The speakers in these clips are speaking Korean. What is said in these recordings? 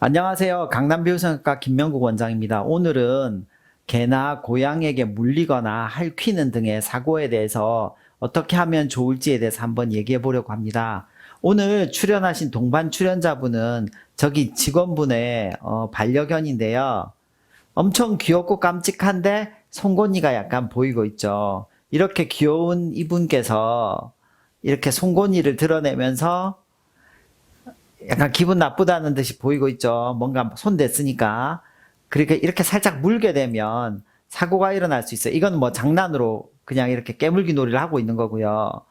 안녕하세요. 강남비유성형외과 김명국 원장입니다. 오늘은 개나 고양이에게 물리거나 핥히는 등의 사고에 대해서 어떻게 하면 좋을지에 대해서 한번 얘기해 보려고 합니다. 오늘 출연하신 동반 출연자분은 저기 직원분의 반려견인데요. 엄청 귀엽고 깜찍한데 송곳니가 약간 보이고 있죠. 이렇게 귀여운 이분께서 이렇게 송곳니를 드러내면서 약간 기분 나쁘다는 듯이 보이고 있죠. 뭔가 손 댔으니까. 그러니까 이렇게 살짝 물게 되면 사고가 일어날 수 있어요. 이건 뭐 장난으로 그냥 이렇게 깨물기 놀이를 하고 있는 거고요.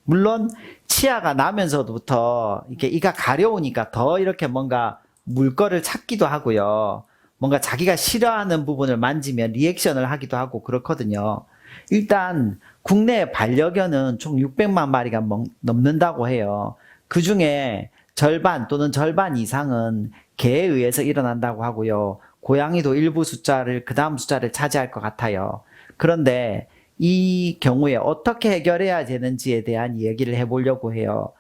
물론 치아가 나면서부터 이렇게 이가 가려우니까 더 이렇게 뭔가 물 거를 찾기도 하고요. 뭔가 자기가 싫어하는 부분을 만지면 리액션을 하기도 하고 그렇거든요. 일단 국내 반려견은 총 600만 마리가 넘는다고 해요. 그 중에 절반 또는 절반 이상은 개에 의해서 일어난다고 하고요. 고양이도 일부 숫자를, 그 다음 숫자를 차지할 것 같아요. 그런데 이 경우에 어떻게 해결해야 되는지에 대한 얘기를 해보려고 해요.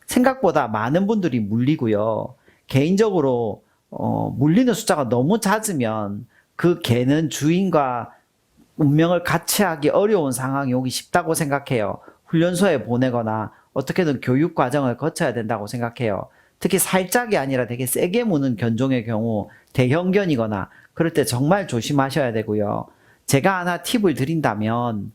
생각보다 많은 분들이 물리고요. 개인적으로 물리는 숫자가 너무 잦으면 그 개는 주인과 운명을 같이 하기 어려운 상황이 오기 쉽다고 생각해요. 훈련소에 보내거나 어떻게든 교육 과정을 거쳐야 된다고 생각해요. 특히 살짝이 아니라 되게 세게 무는 견종의 경우 대형견이거나 그럴 때 정말 조심하셔야 되고요. 제가 하나 팁을 드린다면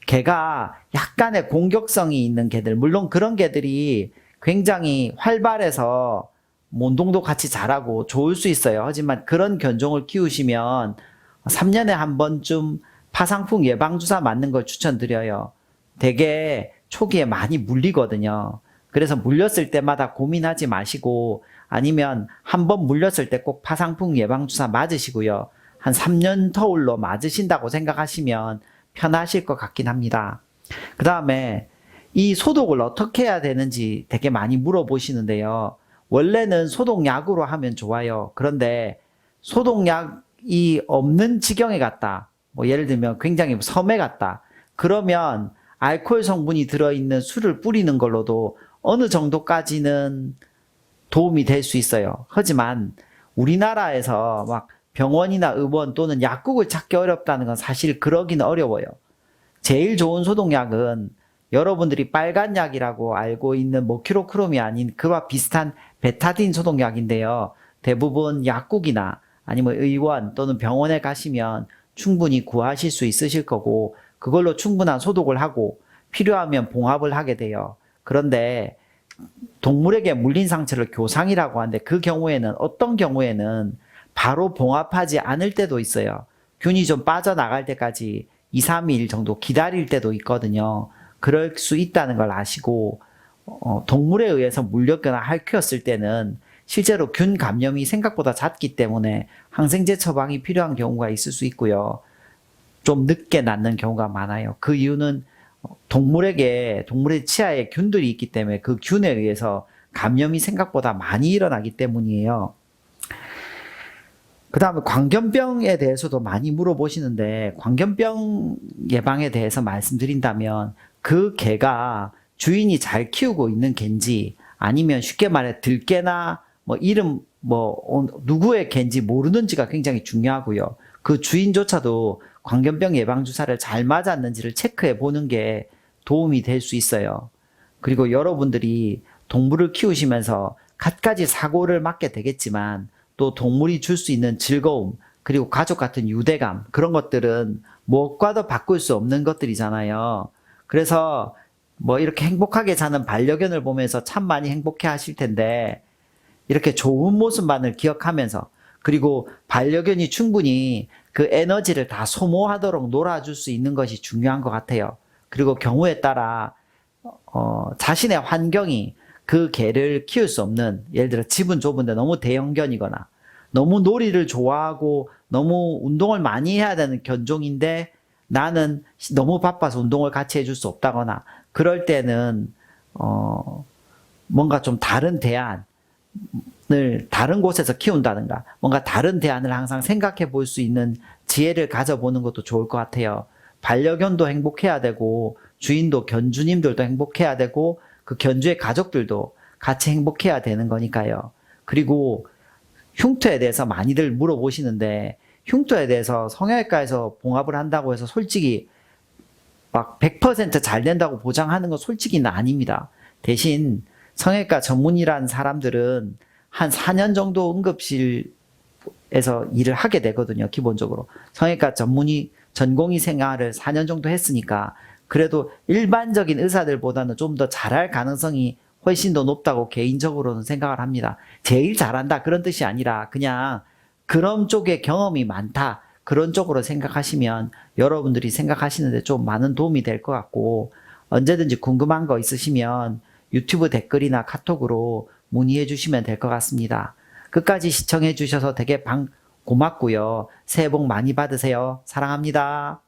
개가 약간의 공격성이 있는 개들, 물론 그런 개들이 굉장히 활발해서 운동도 같이 잘하고 좋을 수 있어요. 하지만 그런 견종을 키우시면 3년에 한 번쯤 파상풍 예방주사 맞는 걸 추천드려요. 되게 초기에 많이 물리거든요. 그래서 물렸을 때마다 고민하지 마시고 아니면 한 번 물렸을 때 꼭 파상풍 예방주사 맞으시고요. 한 3년 터울로 맞으신다고 생각하시면 편하실 것 같긴 합니다. 그 다음에 이 소독을 어떻게 해야 되는지 되게 많이 물어보시는데요. 원래는 소독약으로 하면 좋아요. 그런데 소독약이 없는 지경에 갔다. 뭐 예를 들면 굉장히 섬에 갔다. 그러면 알코올 성분이 들어있는 술을 뿌리는 걸로도 어느 정도까지는 도움이 될 수 있어요. 하지만 우리나라에서 막 병원이나 의원 또는 약국을 찾기 어렵다는 건 사실 그러기는 어려워요. 제일 좋은 소독약은 여러분들이 빨간 약이라고 알고 있는 모큐로크롬이 아닌 그와 비슷한 베타딘 소독약인데요. 대부분 약국이나 아니면 의원 또는 병원에 가시면 충분히 구하실 수 있으실 거고 그걸로 충분한 소독을 하고 필요하면 봉합을 하게 돼요. 그런데 동물에게 물린 상처를 교상이라고 하는데 그 경우에는 어떤 경우에는 바로 봉합하지 않을 때도 있어요. 균이 좀 빠져나갈 때까지 2, 3일 정도 기다릴 때도 있거든요. 그럴 수 있다는 걸 아시고 동물에 의해서 물렸거나 핥혔을 때는 실제로 균 감염이 생각보다 잦기 때문에 항생제 처방이 필요한 경우가 있을 수 있고요. 좀 늦게 낫는 경우가 많아요. 그 이유는 동물의 치아에 균들이 있기 때문에 그 균에 의해서 감염이 생각보다 많이 일어나기 때문이에요. 그 다음에 광견병에 대해서도 많이 물어보시는데 광견병 예방에 대해서 말씀드린다면 그 개가 주인이 잘 키우고 있는 개인지 아니면 쉽게 말해 들개나 뭐 이름 누구의 개인지 모르는지가 굉장히 중요하고요. 그 주인조차도 광견병 예방주사를 잘 맞았는지를 체크해 보는 게 도움이 될 수 있어요. 그리고 여러분들이 동물을 키우시면서 갖가지 사고를 맞게 되겠지만 또 동물이 줄 수 있는 즐거움 그리고 가족 같은 유대감 그런 것들은 무엇과도 바꿀 수 없는 것들이잖아요. 그래서 뭐 이렇게 행복하게 사는 반려견을 보면서 참 많이 행복해 하실 텐데 이렇게 좋은 모습만을 기억하면서 그리고 반려견이 충분히 그 에너지를 다 소모하도록 놀아줄 수 있는 것이 중요한 것 같아요. 그리고 경우에 따라 자신의 환경이 그 개를 키울 수 없는 예를 들어 집은 좁은데 너무 대형견이거나 너무 놀이를 좋아하고 너무 운동을 많이 해야 되는 견종인데 나는 너무 바빠서 운동을 같이 해줄 수 없다거나 그럴 때는 뭔가 좀 다른 대안을 다른 곳에서 키운다든가 뭔가 다른 대안을 항상 생각해 볼 수 있는 지혜를 가져보는 것도 좋을 것 같아요. 반려견도 행복해야 되고 주인도 견주님들도 행복해야 되고 그 견주의 가족들도 같이 행복해야 되는 거니까요. 그리고 흉터에 대해서 많이들 물어보시는데 흉터에 대해서 성형외과에서 봉합을 한다고 해서 솔직히 막 100%잘 된다고 보장하는 건 솔직히는 아닙니다. 대신 성형외과 전문의라는 사람들은 한 4년 정도 응급실에서 일을 하게 되거든요. 기본적으로. 성형외과 전공의 생활을 4년 정도 했으니까 그래도 일반적인 의사들보다는 좀 더 잘할 가능성이 훨씬 더 높다고 개인적으로는 생각을 합니다. 제일 잘한다 그런 뜻이 아니라 그냥 그런 쪽에 경험이 많다 그런 쪽으로 생각하시면 여러분들이 생각하시는데 좀 많은 도움이 될 것 같고 언제든지 궁금한 거 있으시면 유튜브 댓글이나 카톡으로 문의해 주시면 될 것 같습니다. 끝까지 시청해 주셔서 되게 고맙고요. 새해 복 많이 받으세요. 사랑합니다.